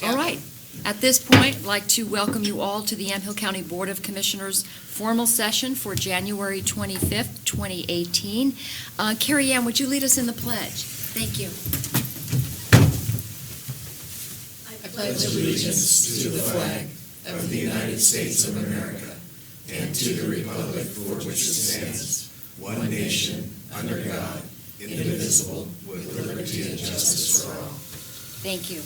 All right. At this point, I'd like to welcome you all to the Yamhill County Board of Commissioners formal session for January 25th, 2018. Carrie Ann, would you lead us in the pledge? Thank you. I pledge allegiance to the flag of the United States of America and to the republic for which it stands, one nation, under God, indivisible, with liberty and justice for all. Thank you.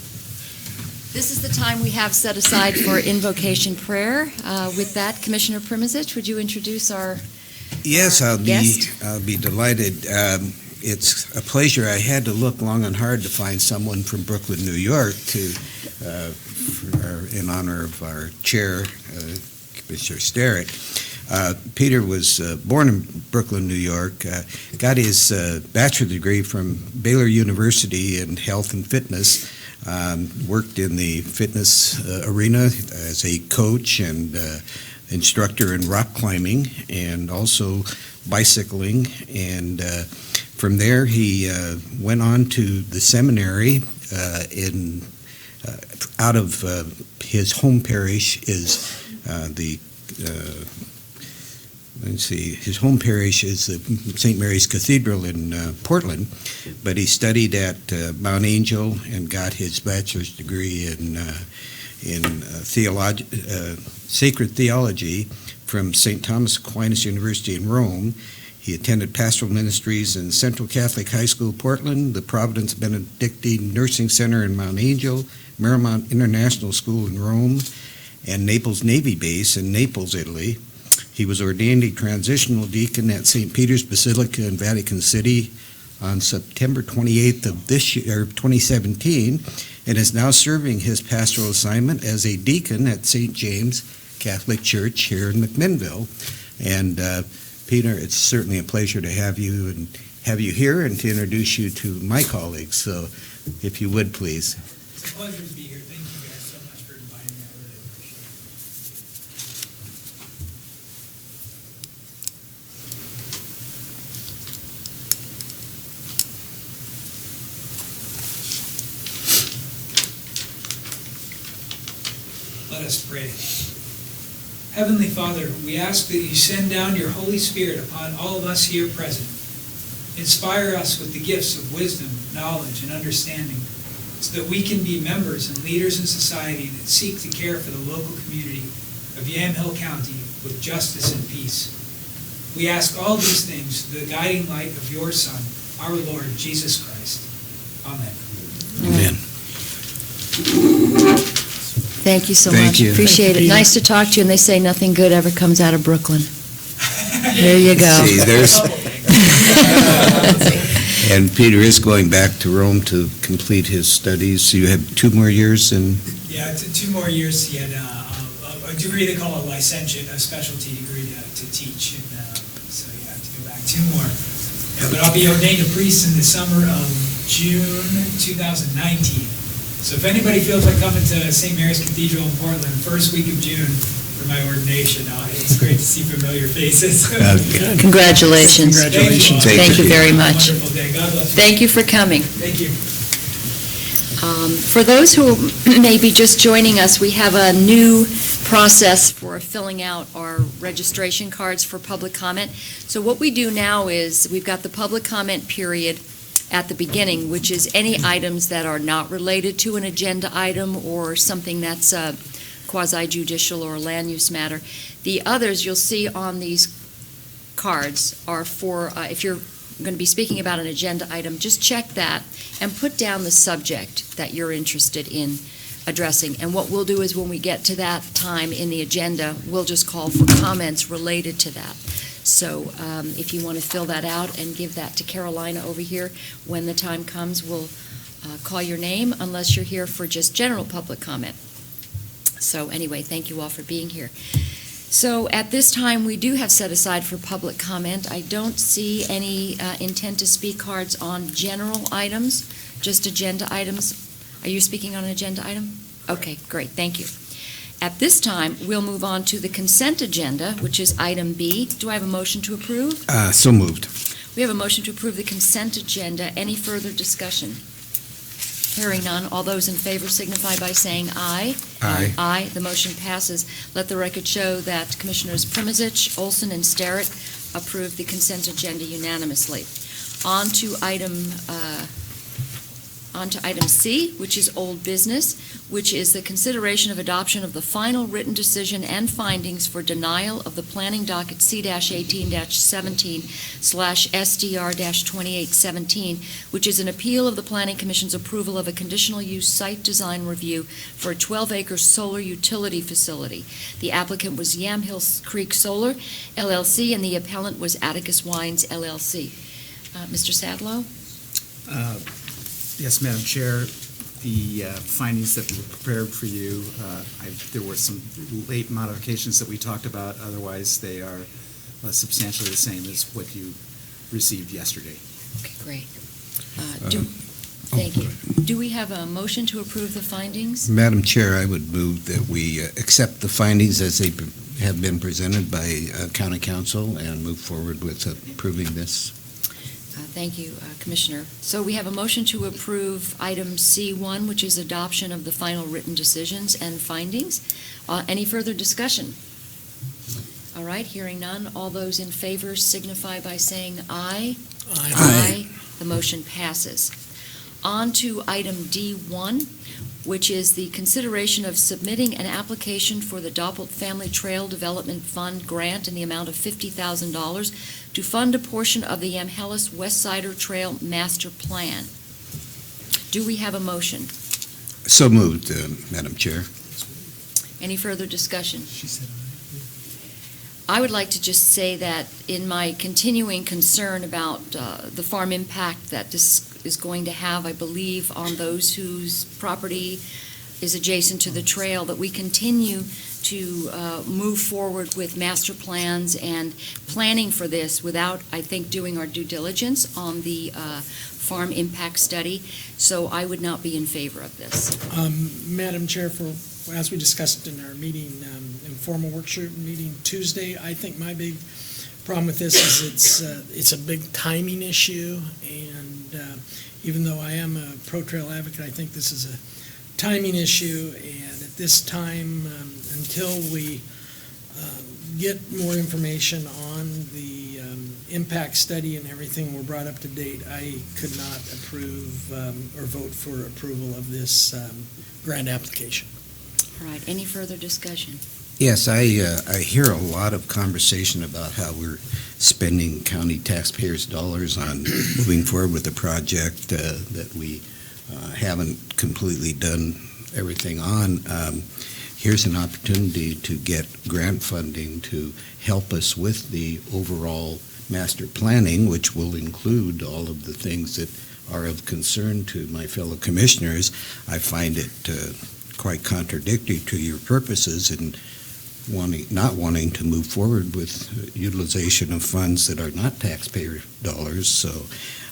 This is the time we have set aside for Invocation Prayer. With that, Commissioner Primizic, would you introduce our Yes, guest? I'll be delighted. It's a pleasure. I had to look long and hard to find someone from Brooklyn, New York, in honor of our chair, Commissioner Sterrett. Peter was born in Brooklyn, New York, got his bachelor's degree from Baylor University in health and fitness, worked in the fitness arena as a coach and instructor in rock climbing and also bicycling. And from there, he went on to the seminary out of his home parish is his home parish is the St. Mary's Cathedral in Portland, but he studied at Mount Angel and got his bachelor's degree in sacred theology from St. Thomas Aquinas University in Rome. He attended pastoral ministries in Central Catholic High School, Portland, the Providence Benedictine Nursing Center in Mount Angel, Marymount International School in Rome, and Naples Navy Base in Naples, Italy. He was ordained a transitional deacon at St. Peter's Basilica in Vatican City on September 28th of this year, 2017, and is now serving his pastoral assignment as a deacon at St. James Catholic Church here in McMinnville. And Peter, it's certainly a pleasure to have you here and to introduce you to my colleagues. So, if you would, please. It's a pleasure to be here. Thank you guys so much for inviting me. I really appreciate it. Let us pray. Heavenly Father, we ask that you send down your Holy Spirit upon all of us here present. Inspire us with the gifts of wisdom, knowledge, and understanding, so that we can be members and leaders in society that seek to care for the local community of Yamhill County with justice and peace. We ask all these things through the guiding light of your Son, our Lord Jesus Christ. Amen. Amen. Thank you so Thank much. you. Appreciate it. Nice to talk to you, and they say nothing good ever comes out of Brooklyn. There you go. See, and Peter is going back to Rome to complete his studies. So you have 2 more years in? Yeah, 2 more years. He had a degree they call a licentiate, a specialty degree to teach. And, so you have to go back 2 more. Yeah, but I'll be ordained a priest in the summer of June 2019. So if anybody feels like coming to St. Mary's Cathedral in Portland, first week of June for my ordination, it's great to see familiar faces. Congratulations. Congratulations. Thank you very much. Wonderful day. God bless you. Thank you for coming. Thank you. For those who may be just joining us, we have a new process for filling out our registration cards for public comment. So what we do now is we've got the public comment period at the beginning, which is any items that are not related to an agenda item or something that's a quasi-judicial or a land use matter. The others you'll see on these cards are for, if you're going to be speaking about an agenda item, just check that and put down the subject that you're interested in addressing. And what we'll do is when we get to that time in the agenda, we'll just call for comments related to that. So if you want to fill that out and give that to Carolina over here, when the time comes, we'll call your name unless you're here for just general public comment. So anyway, thank you all for being here. So at this time, we do have set aside for public comment. I don't see any intent to speak cards on general items, just agenda items. Are you speaking on an agenda item? Okay, great, thank you. At this time, we'll move on to the consent agenda, which is item B. Do I have a motion to approve? So moved. We have a motion to approve the consent agenda. Any further discussion? Hearing none, all those in favor signify by saying aye. Aye. Aye, the motion passes. Let the record show that Commissioners Primizich, Olson, and Starrett approved the consent agenda unanimously. On to item C, which is old business, which is the consideration of adoption of the final written decision and findings for denial of the planning docket C-18-17/SDR-2817, which is an appeal of the Planning Commission's approval of a conditional use site design review for a 12-acre solar utility facility. The applicant was Yamhill Creek Solar, LLC, and the appellant was Atticus Wines, LLC. Mr. Sadlow? Yes, Madam Chair, the findings that were prepared for you, there were some late modifications that we talked about. Otherwise, they are substantially the same as what you received yesterday. Okay, great. Thank you. Do we have a motion to approve the findings? Madam Chair, I would move that we accept the findings as they have been presented by County Council and move forward with approving this. Thank you, Commissioner. So we have a motion to approve item C1, which is adoption of the final written decisions and findings. Any further discussion? All right, hearing none. All those in favor signify by saying aye. Aye. Aye. The motion passes. On to item D1, which is the consideration of submitting an application for the Doppelt Family Trail Development Fund grant in the amount of $50,000 to fund a portion of the Yamhill West Sider Trail Master Plan. Do we have a motion? So moved, Madam Chair. Any further discussion? I would like to just say that in my continuing concern about the farm impact that this is going to have, I believe, on those whose property is adjacent to the trail, that we continue to move forward with master plans and planning for this without, I think, doing our due diligence on the farm impact study. So I would not be in favor of this. Madam Chair, as we discussed in our meeting, informal workshop meeting Tuesday, I think my big problem with this is it's a big timing issue, and even though I am a pro-trail advocate, I think this is a timing issue, and at this time, until we get more information on the impact study and everything we're brought up to date, I could not approve or vote for approval of this grant application. All right, any further discussion? Yes, I hear a lot of conversation about how we're spending county taxpayers' dollars on moving forward with a project that we haven't completely done everything on. Here's an opportunity to get grant funding to help us with the overall master planning, which will include all of the things that are of concern to my fellow commissioners. I find it quite contradictory to your purposes in not wanting to move forward with utilization of funds that are not taxpayer dollars. So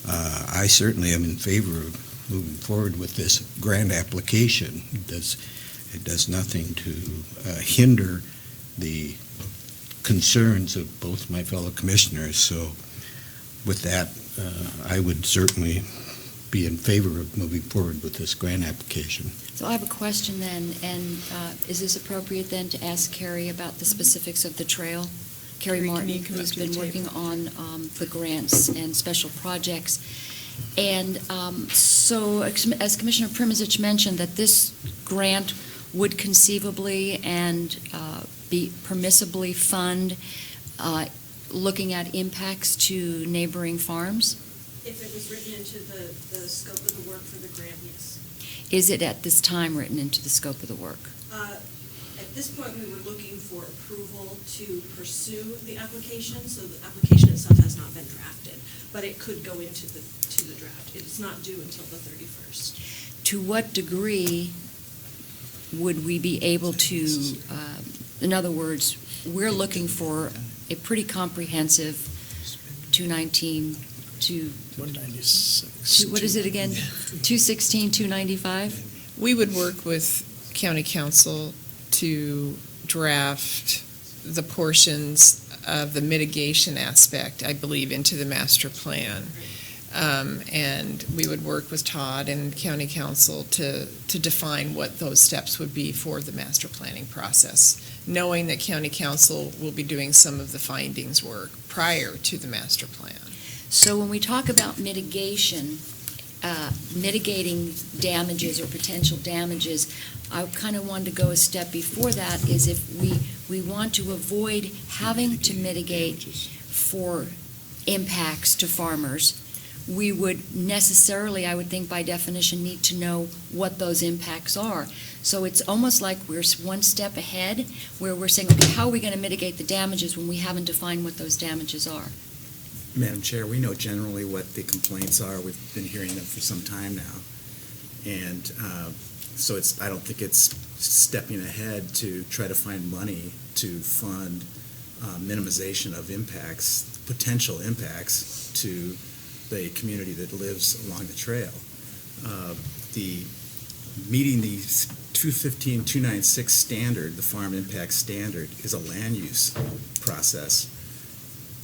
I certainly am in favor of moving forward with this grant application. It does nothing to hinder the concerns of both my fellow commissioners. So with that, I would certainly be in favor of moving forward with this grant application. So I have a question then, and is this appropriate then to ask Carrie about the specifics of the trail? Carrie Martin, who's been working on the grants and special projects. And so, as Commissioner Primizich mentioned, that this grant would conceivably and be permissibly fund looking at impacts to neighboring farms? If it was written into the scope of the work for the grant, yes. Is it at this time written into the scope of the work? At this point, we were looking for approval to pursue the application, so the application itself has not been drafted, but it could go into the draft. It's not due until the 31st. To what degree would we be able to, in other words, we're looking for a pretty comprehensive 196. what is it again? 216, 295? We would work with county council to draft the portions of the mitigation aspect, I believe, into the master plan. And we would work with Todd and county council to define what those steps would be for the master planning process, knowing that county council will be doing some of the findings work prior to the master plan. So when we talk about mitigation, mitigating damages or potential damages, I kind of wanted to go a step before that, is if we want to avoid having to mitigate for impacts to farmers, we would necessarily, I would think by definition, need to know what those impacts are. So it's almost like we're one step ahead, where we're saying, okay, how are we going to mitigate the damages when we haven't defined what those damages are? Madam Chair, we know generally what the complaints are. We've been hearing them for some time now. And so I don't think it's stepping ahead to try to find money to fund minimization of impacts, potential impacts to the community that lives along the trail. Meeting the 215-296 standard, the farm impact standard, is a land use process.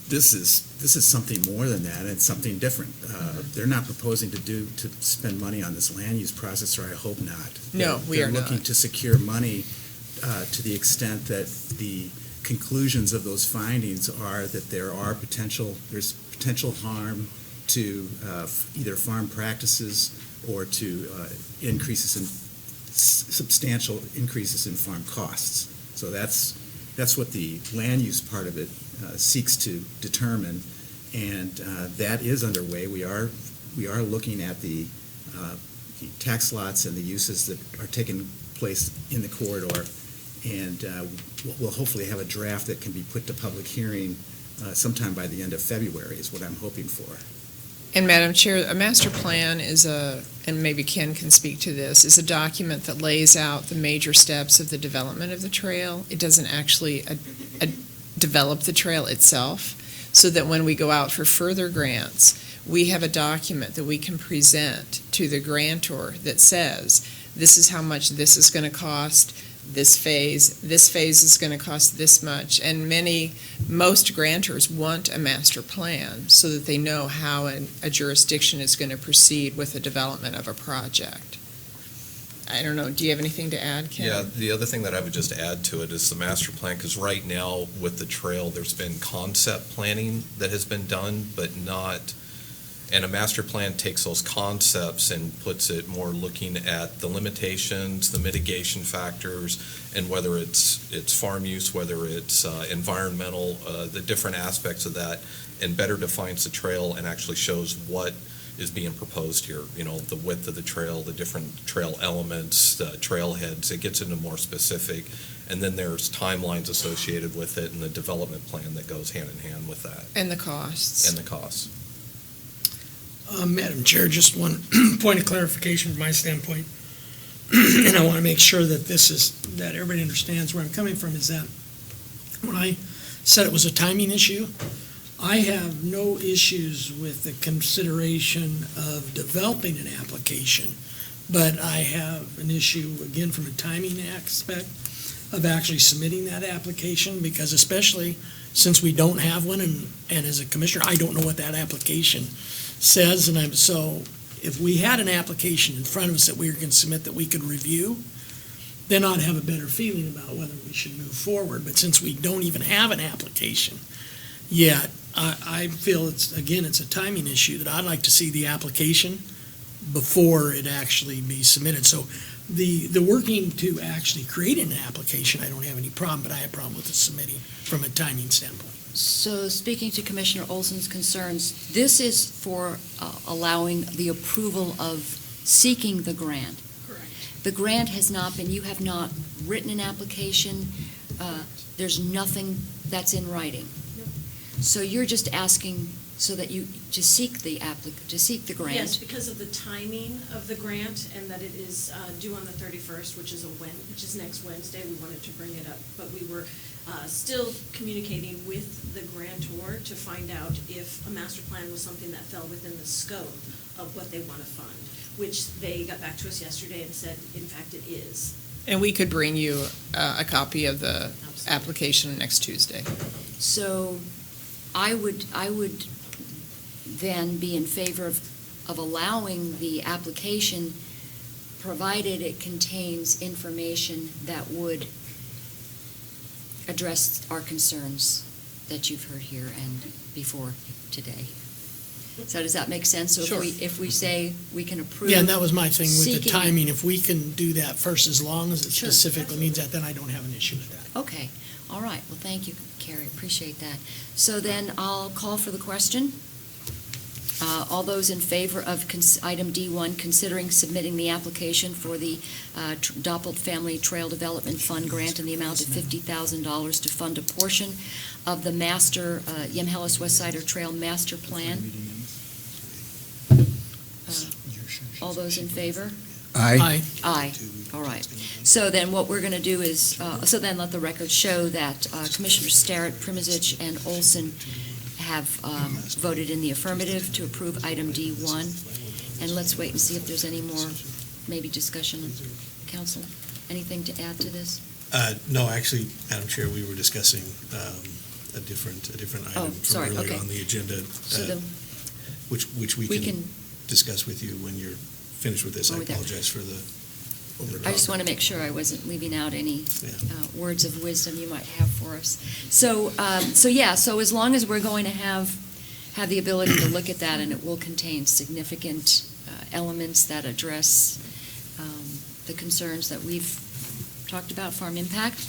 This is something more than that, and it's something different. They're not proposing to spend money on this land use process, or I hope not. No, we are not. They're looking to secure money to the extent that the conclusions of those findings are that there's potential harm to either farm practices or to substantial increases in farm costs. So that's what the land use part of it seeks to determine, and that is underway. We are looking at the tax lots and the uses that are taking place in the corridor, and we'll hopefully have a draft that can be put to public hearing sometime by the end of February is what I'm hoping for. And Madam Chair, a master plan and maybe Ken can speak to this, is a document that lays out the major steps of the development of the trail. It doesn't actually develop the trail itself, so that when we go out for further grants, we have a document that we can present to the grantor that says, this is how much this is going to cost, this phase is going to cost this much. And most grantors want a master plan so that they know how a jurisdiction is going to proceed with the development of a project. I don't know, do you have anything to add, Ken? Yeah, the other thing that I would just add to it is the master plan, because right now with the trail, there's been concept planning that has been done, but not, and a master plan takes those concepts and puts it more looking at the limitations, the mitigation factors, and whether it's farm use, whether it's environmental, the different aspects of that, and better defines the trail and actually shows what is being proposed here. You know, the width of the trail, the different trail elements, the trailheads. It gets into more specific, and then there's timelines associated with it and the development plan that goes hand in hand with that. And the costs. And the costs. Madam Chair, just one point of clarification from my standpoint, and I want to make sure that that everybody understands where I'm coming from, is that when I said it was a timing issue, I have no issues with the consideration of developing an application, but I have an issue, again, from a timing aspect of actually submitting that application, because especially since we don't have one, and as a commissioner, I don't know what that application says, so if we had an application in front of us that we were going to submit that we could review, then I'd have a better feeling about whether we should move forward. But since we don't even have an application yet, I feel it's a timing issue, that I'd like to see the application before it actually be submitted. So the working to actually create an application, I don't have any problem, but I have a problem with the submitting from a timing standpoint. So speaking to Commissioner Olson's concerns, this is for allowing the approval of seeking the grant. Correct. The grant has not been, you have not written an application, there's nothing that's in writing. Nope. So you're just asking so that to seek the grant? Yes, because of the timing of the grant and that it is due on the 31st, which is next Wednesday. We wanted to bring it up, but we were still communicating with the grantor to find out if a master plan was something that fell within the scope of what they want to fund, which they got back to us yesterday and said, in fact, it is. And we could bring you a copy of the Absolutely. application next Tuesday. So I would then be in favor of allowing the application, provided it contains information that would address our concerns that you've heard here and before today. So does that make sense? So Sure. if we say we can approve. Yeah, and that was my thing with the seeking- timing. If we can do that first, as long as it Sure. specifically needs that, then I don't have an issue with that. Okay, all right. Well, thank you, Carrie. Appreciate that. So then I'll call for the question. All those in favor of item D1, considering submitting the application for the Doppelt Family Trail Development Fund grant in the amount of $50,000 to fund a portion of the master Yamhill West Sider Trail Master Plan. All those in favor? Aye. Aye. All right. So then what we're going to do is, so then let the record show that Commissioners Starrett, Primizich, and Olson have voted in the affirmative to approve item D1. And let's wait and see if there's any more, maybe discussion. Council, anything to add to this? No, actually, Madam Chair, we were discussing a different item sorry, from earlier okay. on the agenda, So then which we can discuss with you when you're finished with this. I When we're there. apologize for the I just want to make sure I wasn't leaving out any Yeah. words of wisdom you might have for us. So as long as we're going to have the ability to look at that, and it will contain significant elements that address the concerns that we've talked about, farm impact,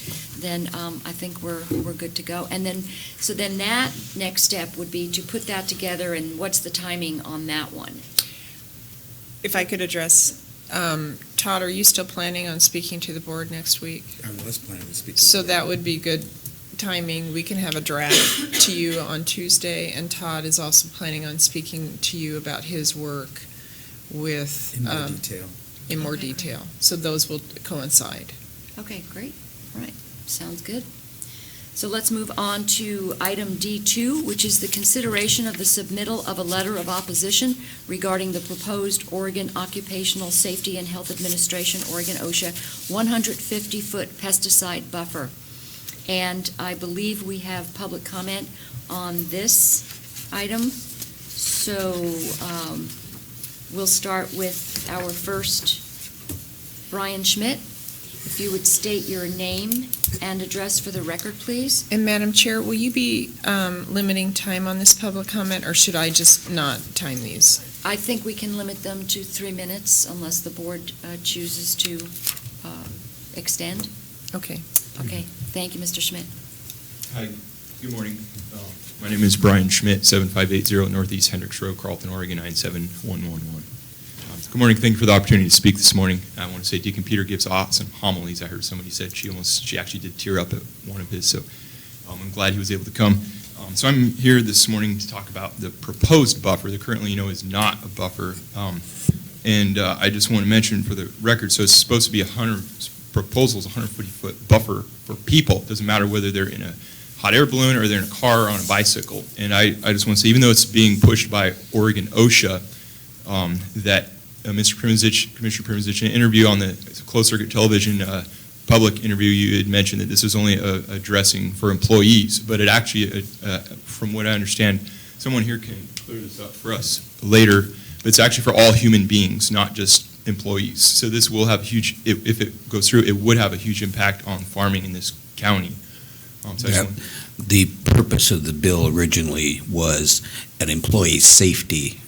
then I think we're good to go. And then, so then that next step would be to put that together, and what's the timing on that one? If I could address, Todd, are you still planning on speaking to the board next week? I was planning to speak. So that would be good timing. We can have a draft to you on Tuesday, and Todd is also planning on speaking to you about his work with, In more detail. in more Okay, great. detail. So those will coincide. Okay, great. All right, sounds good. So let's move on to item D2, which is the consideration of the submittal of a letter of opposition regarding the proposed Oregon Occupational Safety and Health Administration, Oregon OSHA, 150-foot pesticide buffer. And I believe we have public comment on this item. So we'll start with our first, Brian Schmidt. If you would state your name and address for the record, please. And Madam Chair, will you be limiting time on this public comment, or should I just not time these? I think we can limit them to 3 minutes unless the board chooses to extend. Okay. Okay, thank you, Mr. Schmidt. Hi, good morning. My name is Brian Schmidt, 7580 Northeast Hendricks Road, Carlton, Oregon, 97111. Good morning. Thank you for the opportunity to speak this morning. I want to say Deacon Peter gives awesome homilies. I heard somebody said she actually did tear up at one of his, so I'm glad he was able to come. So I'm here this morning to talk about the proposed buffer that currently is not a buffer. And I just want to mention for the record, so it's supposed to be 150-foot buffer for people. It doesn't matter whether they're in a hot air balloon or they're in a car or on a bicycle. And I just want to say, even though it's being pushed by Oregon OSHA, that Commissioner Primizich, in an interview on the closed circuit television public interview, you had mentioned that this is only addressing for employees, but it actually, from what I understand, someone here can clear this up for us later, but it's actually for all human beings, not just employees. So this will have a huge, if it goes through, it would have a huge impact on farming in this county. The purpose of the bill originally was an employee safety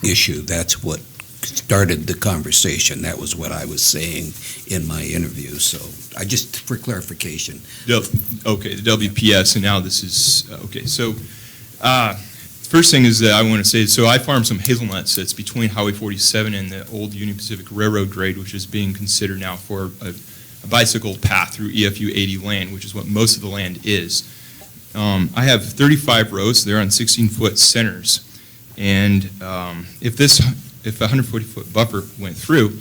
issue. That's what started the conversation. That was what I was saying in my interview. So I just, for clarification. Okay, the WPS, and now this is, okay. So first thing is that I want to say, so I farm some hazelnuts that's between Highway 47 and the old Union Pacific Railroad grade, which is being considered now for a bicycle path through EFU 80 land, which is what most of the land is. I have 35 rows. They're on 16-foot centers. And if a 140-foot buffer went through,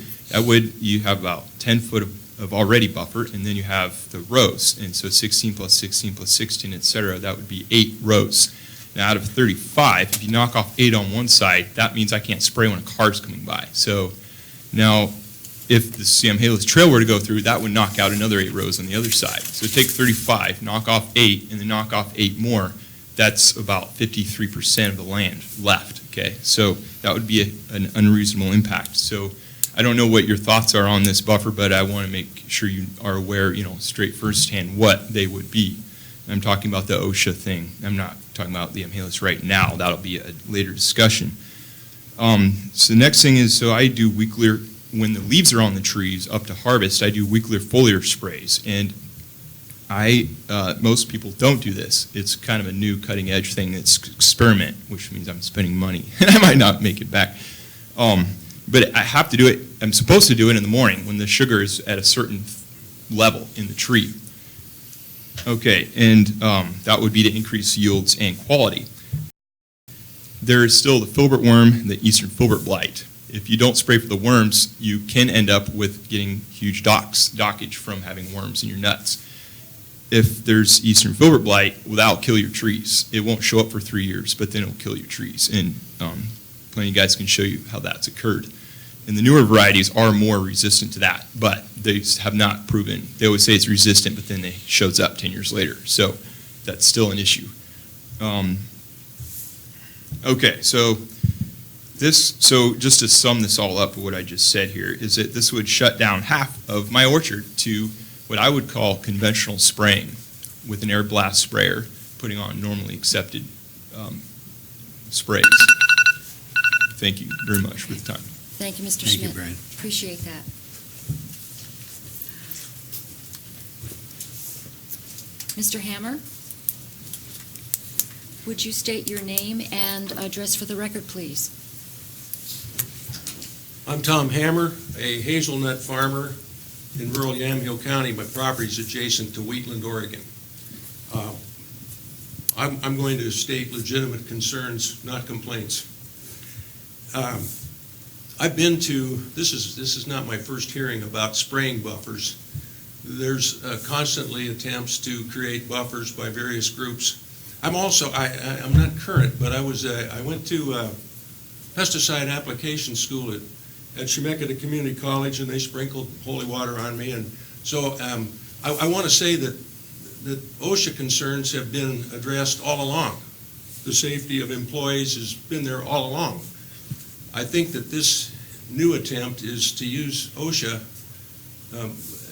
you have about 10 foot of already buffer, and then you have the rows. And so 16 plus 16 plus 16, et cetera, that would be 8 rows. Now, out of 35, if you knock off 8 on one side, that means I can't spray when a car's coming by. So now, if the Yamhill Trail were to go through, that would knock out another 8 rows on the other side. So take 35, knock off 8, and then knock off 8 more. That's about 53% of the land left. okay? So that would be an unreasonable impact. So I don't know what your thoughts are on this buffer, but I want to make sure you are aware, straight firsthand what they would be. I'm talking about the OSHA thing. I'm not talking about the Yamhill right now. That'll be a later discussion. So the next thing is, so I do weekly, when the leaves are on the trees up to harvest, I do weekly foliar sprays. And most people don't do this. It's kind of a new cutting edge thing. It's experiment, which means I'm spending money. And I might not make it back. But I have to do it, I'm supposed to do it in the morning when the sugar is at a certain level in the tree. Okay, and that would be to increase yields and quality. There is still the filbert worm, the eastern filbert blight. If you don't spray for the worms, you can end up with getting huge dockage from having worms in your nuts. If there's eastern filbert blight, well, that'll kill your trees. It won't show up for 3 years, but then it'll kill your trees. And plenty of guys can show you how that's occurred. And the newer varieties are more resistant to that, but they have not proven. They always say it's resistant, but then it shows up 10 years later. So that's still an issue. Okay, so just to sum this all up, what I just said here is that this would shut down half of my orchard to what I would call conventional spraying with an air blast sprayer, putting on normally accepted sprays. Thank you very much for the time. Thank you, Mr. Thank Schmidt. you, Brian. Appreciate that. Mr. Hammer, would you state your name and address for the record, please? I'm Tom Hammer, a hazelnut farmer in rural Yamhill County. My property is adjacent to Wheatland, Oregon. I'm going to state legitimate concerns, not complaints. I've been to, this is not my first hearing about spraying buffers. There's constantly attempts to create buffers by various groups. I'm also, I'm not current, but I went to pesticide application school at Chemeketa Community College, and they sprinkled holy water on me. And so I want to say that OSHA concerns have been addressed all along. The safety of employees has been there all along. I think that this new attempt is to use OSHA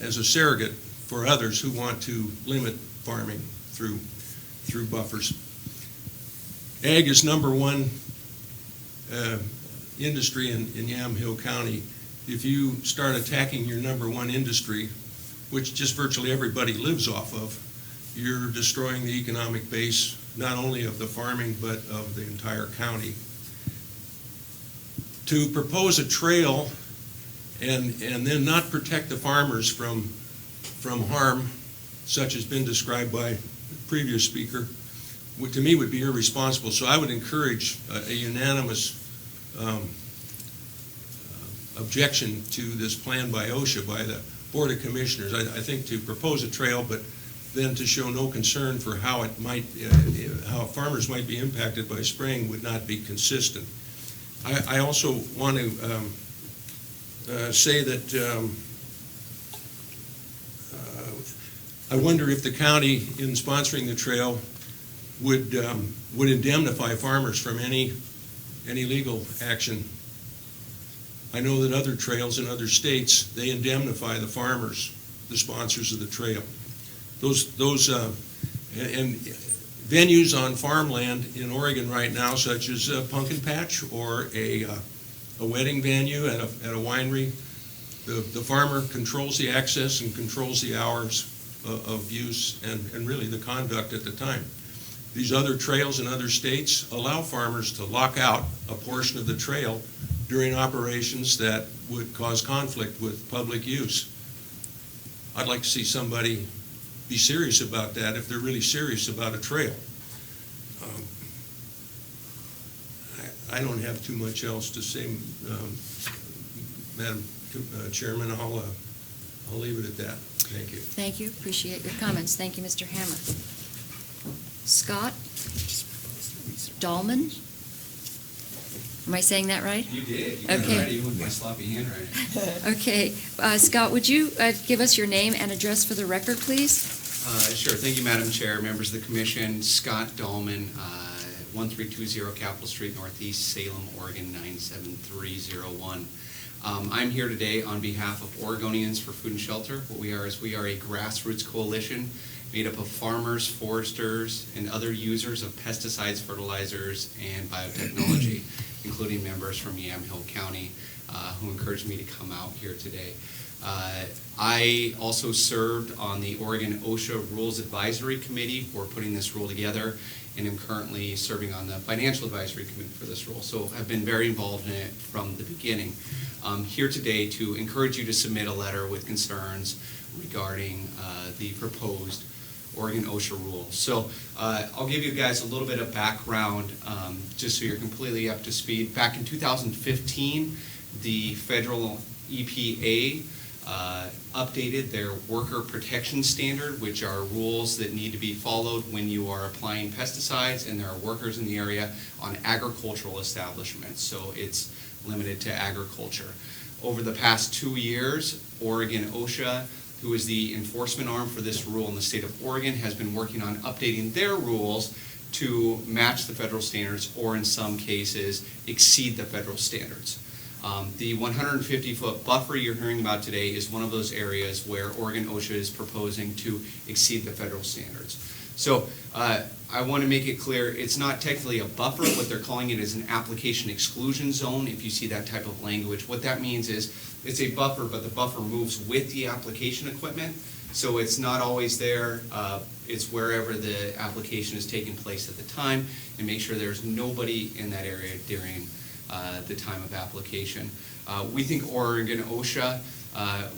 as a surrogate for others who want to limit farming through buffers. Ag is number one industry in Yamhill County. If you start attacking your number one industry, which just virtually everybody lives off of, you're destroying the economic base, not only of the farming, but of the entire county. To propose a trail and then not protect the farmers from harm, such as been described by the previous speaker, to me would be irresponsible. So I would encourage a unanimous objection to this plan by OSHA, by the Board of Commissioners. I think to propose a trail, but then to show no concern for how it might, how farmers might be impacted by spraying would not be consistent. I also want to say that I wonder if the county, in sponsoring the trail, would indemnify farmers from any legal action. I know that other trails in other states, they indemnify the farmers, the sponsors of the trail. And venues on farmland in Oregon right now, such as a pumpkin patch or a wedding venue at a winery, the farmer controls the access and controls the hours of use and really the conduct at the time. These other trails in other states allow farmers to lock out a portion of the trail during operations that would cause conflict with public use. I'd like to see somebody be serious about that if they're really serious about a trail. I don't have too much else to say, Madam Chairman. I'll leave it at that. Thank you. Thank you. Appreciate your comments. Thank you, Mr. Hammer. Scott Dahlman? Am I saying that right? You did. You got Okay. it right, even with my sloppy handwriting. Okay. Scott, would you give us your name and address for the record, please? Sure. Thank you, Madam Chair, members of the Commission. Scott Dahlman, 1320 Capitol Street Northeast, Salem, Oregon 97301. I'm here today on behalf of Oregonians for Food and Shelter. What we are is we are a grassroots coalition made up of farmers, foresters, and other users of pesticides, fertilizers, and biotechnology, including members from Yamhill County who encouraged me to come out here today. I also served on the Oregon OSHA Rules Advisory Committee for putting this rule together, and am currently serving on the Financial Advisory Committee for this rule. So I've been very involved in it from the beginning. I'm here today to encourage you to submit a letter with concerns regarding the proposed Oregon OSHA rule. So I'll give you guys a little bit of background just so you're completely up to speed. Back in 2015, the federal EPA updated their worker protection standard, which are rules that need to be followed when you are applying pesticides and there are workers in the area on agricultural establishments. So it's limited to agriculture. Over the past 2 years, Oregon OSHA, who is the enforcement arm for this rule in the state of Oregon, has been working on updating their rules to match the federal standards, or in some cases, exceed the federal standards. The 150-foot buffer you're hearing about today is one of those areas where Oregon OSHA is proposing to exceed the federal standards. So I want to make it clear, it's not technically a buffer. What they're calling it is an application exclusion zone, if you see that type of language. What that means is it's a buffer, but the buffer moves with the application equipment. So it's not always there. It's wherever the application is taking place at the time, and make sure there's nobody in that area during the time of application. We think Oregon OSHA,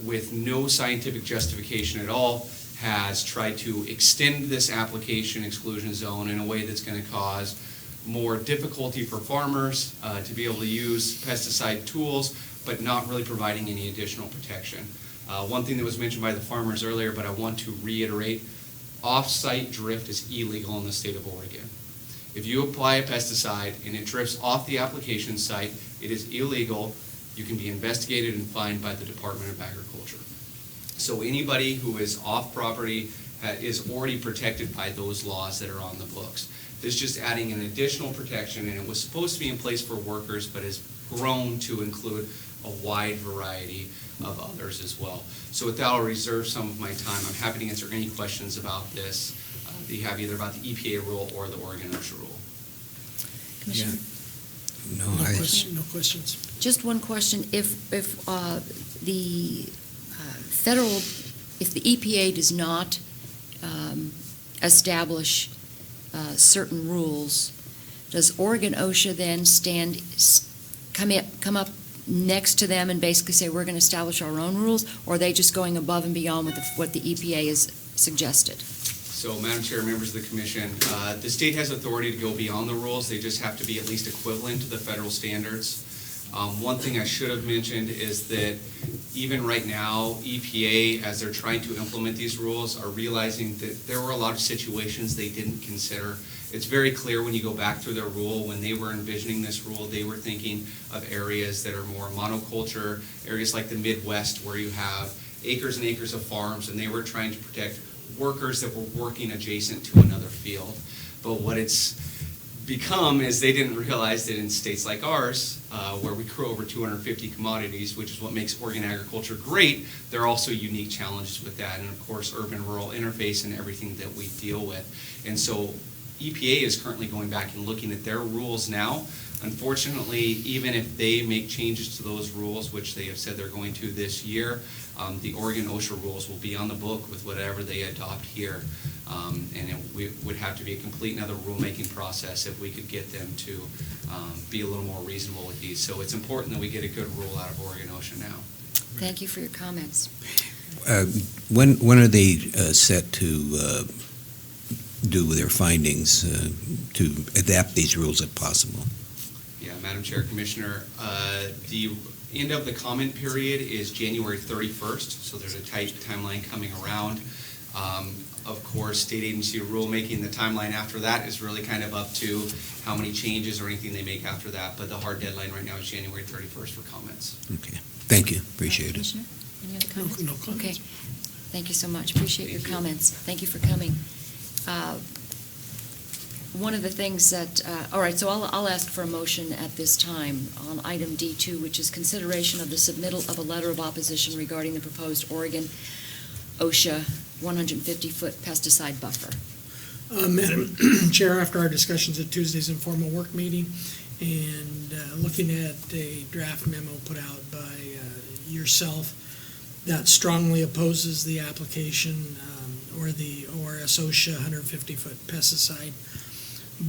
with no scientific justification at all, has tried to extend this application exclusion zone in a way that's going to cause more difficulty for farmers to be able to use pesticide tools, but not really providing any additional protection. One thing that was mentioned by the farmers earlier, but I want to reiterate, off-site drift is illegal in the state of Oregon. If you apply a pesticide and it drifts off the application site, it is illegal. You can be investigated and fined by the Department of Agriculture. So anybody who is off property is already protected by those laws that are on the books. This is just adding an additional protection, and it was supposed to be in place for workers, but has grown to include a wide variety of others as well. So with that, I'll reserve some of my time. I'm happy to answer any questions about this that you have, either about the EPA rule or the Oregon OSHA rule. Commissioner? No questions. Just one question. If the federal, if the EPA does not establish certain rules, does Oregon OSHA then come up next to them and basically say, we're going to establish our own rules, or are they just going above and beyond what the EPA has suggested? So, Madam Chair, members of the Commission, the state has authority to go beyond the rules. They just have to be at least equivalent to the federal standards. One thing I should have mentioned is that even right now, EPA, as they're trying to implement these rules, are realizing that there were a lot of situations they didn't consider. It's very clear when you go back through their rule, when they were envisioning this rule, they were thinking of areas that are more monoculture, areas like the Midwest where you have acres and acres of farms, and they were trying to protect workers that were working adjacent to another field. But what it's become is they didn't realize that in states like ours, where we grow over 250 commodities, which is what makes Oregon agriculture great, there are also unique challenges with that, and of course urban-rural interface and everything that we deal with. And so EPA is currently going back and looking at their rules now. Unfortunately, even if they make changes to those rules, which they have said they're going to this year, the Oregon OSHA rules will be on the book with whatever they adopt here. And it would have to be a complete another rulemaking process if we could get them to be a little more reasonable with these. So it's important that we get a good rule out of Oregon OSHA now. Thank you for your comments. When are they set to do their findings to adapt these rules if possible? Yeah, Madam Chair, Commissioner, the end of the comment period is January 31st, so there's a tight timeline coming around. Of course, state agency rulemaking, the timeline after that is really kind of up to how many changes or anything they make after that, but the hard deadline right now is January 31st for comments. Okay, thank you, appreciate it. Commissioner, any other comments? No comments. Okay, thank you so much. Appreciate your comments. Thank you for coming. one of the things that, all right, so I'll ask for a motion at this time on item D2, which is consideration of the submittal of a letter of opposition regarding the proposed Oregon OSHA 150-foot pesticide buffer. Madam Chair, after our discussions at Tuesday's informal work meeting and looking at a draft memo put out by yourself that strongly opposes the application or the ORS OSHA 150-foot pesticide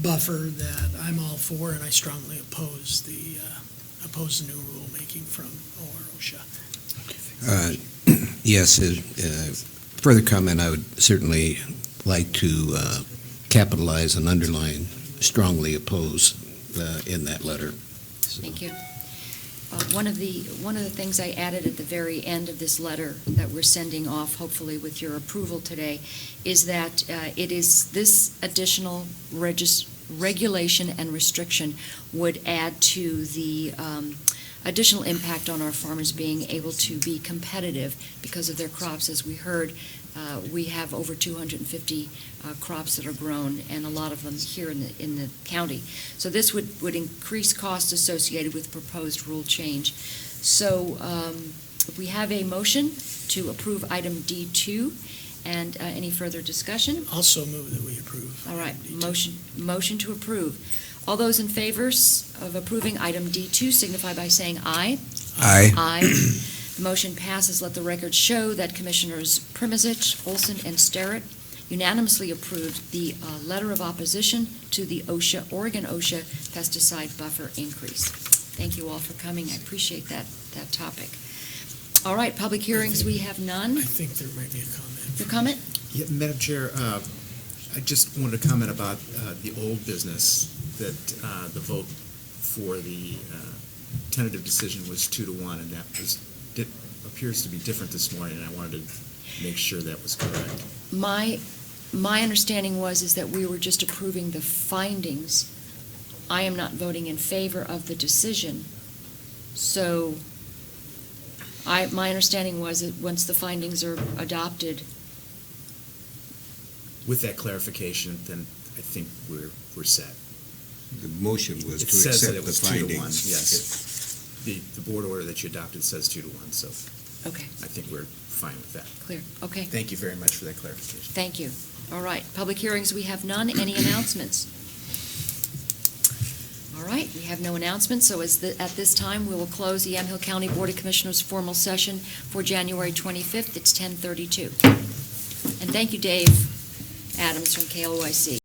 buffer, that I'm all for, and I strongly oppose the new rulemaking from OSHA. Yes, further comment, I would certainly like to capitalize and underline strongly oppose in that letter. So, Thank you. One of the things I added at the very end of this letter that we're sending off, hopefully with your approval today, is that it is this additional regulation and restriction would add to the additional impact on our farmers being able to be competitive because of their crops. As we heard, we have over 250 crops that are grown, and a lot of them here in the county. So this would increase costs associated with proposed rule change. So we have a motion to approve item D2, and any further discussion? Also move that we approve. All right, D2. motion to approve. All those in favor of approving item D2 signify by saying aye. Aye. Aye. The motion passes. Let the record show that Commissioners Primizich, Olson, and Sterrett unanimously approved the letter of opposition to the Oregon OSHA pesticide buffer increase. Thank you all for coming. I appreciate that topic. All right, public hearings, we have none. I think there might be a comment. Your comment? Yeah, Madam Chair, I just wanted to comment about the old business, that the vote for the tentative decision was 2-1, and that appears to be different this morning, and I wanted to make sure that was correct. My understanding is that we were just approving the findings. I am not voting in favor of the decision. So my understanding was that once the findings are adopted. With that clarification, then I think we're set. The motion was It to says that accept it the was 2-1, findings. yes. The board order that you adopted says 2-1, so Okay, I think we're fine with that. clear. Okay, Thank you very much for that clarification. thank you. All right, public hearings, we have none. Any announcements? All right, we have no announcements, so at this time, we will close the Yamhill County Board of Commissioners formal session for January 25th. It's 10:32. And thank you, Dave Adams from KLYC.